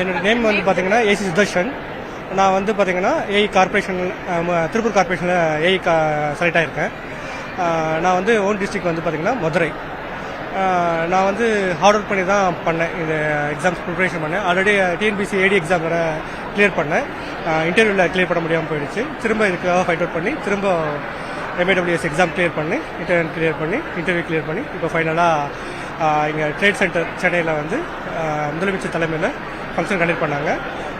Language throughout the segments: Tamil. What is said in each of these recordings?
என்னோட நேம் வந்து பார்த்தீங்கன்னா ஏசி சுதர்ஷன். நான் வந்து பார்த்தீங்கன்னா ஏஇ கார்பரேஷன் திருப்பூர் கார்பரேஷனில் ஏஇ செலக்ட் ஆகியிருக்கேன். நான் வந்து ஓன் டிஸ்ட்ரிக்ட் வந்து பார்த்தீங்கன்னா மதுரை. நான் வந்து ஹார்ட் ஒர்க் பண்ணி தான் பண்ணேன். இந்த எக்ஸாம்ஸ் ப்ரிப்பரேஷன் பண்ணேன். ஆல்ரெடி டிஎன்பிசி ஏடி எக்ஸாம் வேறு கிளியர் பண்ணேன். இன்டர்வியூவில் கிளியர் பண்ண முடியாமல் போயிடுச்சு. திரும்ப இதுக்காக ஃபைட் அவுட் பண்ணி திரும்ப எம்ஏடபிள்யூஎஸ் எக்ஸாம் கிளியர் பண்ணி இன்டர்வியூ கிளியர் பண்ணி இப்போ ஃபைனலாக இங்கே ட்ரேட் சென்டர் சென்னையில் வந்து முதலமைச்சர் தலைமையில் ஃபங்க்ஷன் கண்டக்ட் பண்ணாங்க.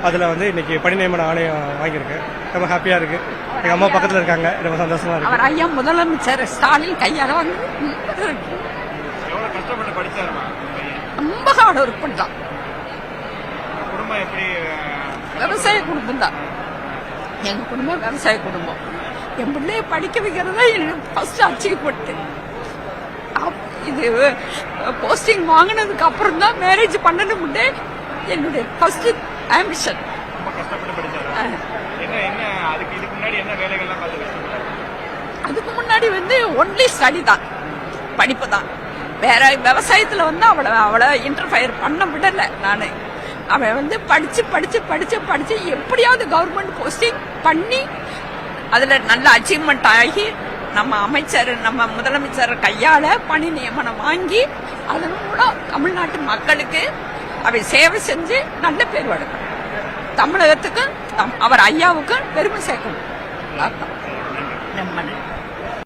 அதில் வந்து இன்னைக்கு பணி நியமன ஆணையம் வாங்கியிருக்கேன். ரொம்ப ஹாப்பியாக இருக்குது. எங்கள் அம்மா பக்கத்தில் இருக்காங்க. ரொம்ப சந்தோஷமாக இருக்குது. அவர் ஐயா முதலமைச்சர் ஸ்டாலின் கையால் வந்து ரொம்ப ஹார்ட் ஒர்க் பண்ணலாம். விவசாய குடும்பம் தான் எங்க குடும்பம். விவசாய குடும்பம். என் பிள்ளைய படிக்க வைக்கிறதா எனக்கு ஃபர்ஸ்ட் அச்சீவ்மெண்ட். இது போஸ்டிங் வாங்கினதுக்கு அப்புறம் தான் மேரேஜ் பண்ணணும்னு என்னுடைய ஃபர்ஸ்ட் ஆம்பிஷன். அதுக்கு முன்னாடி வந்து ஒன்லி ஸ்டடி தான், படிப்பு தான். வேற விவசாயத்துல வந்து அவளை இன்டர்ஃபயர் பண்ண விடல. நானு அவன் வந்து படிச்சு எப்படியாவது கவர்மெண்ட் போஸ்டிங் பண்ணி அதுல நல்ல அச்சீவ்மெண்ட் ஆகி நம்ம முதலமைச்சர் கையால பணி நியமனம் வாங்கி அதன் மூலம் தமிழ்நாட்டு மக்களுக்கு அவை சேவை செஞ்சு நல்ல பேர் வழங்கணும். தமிழகத்துக்கு அவர் ஐயாவுக்கு பெருமை சேர்க்கணும். ரொம்ப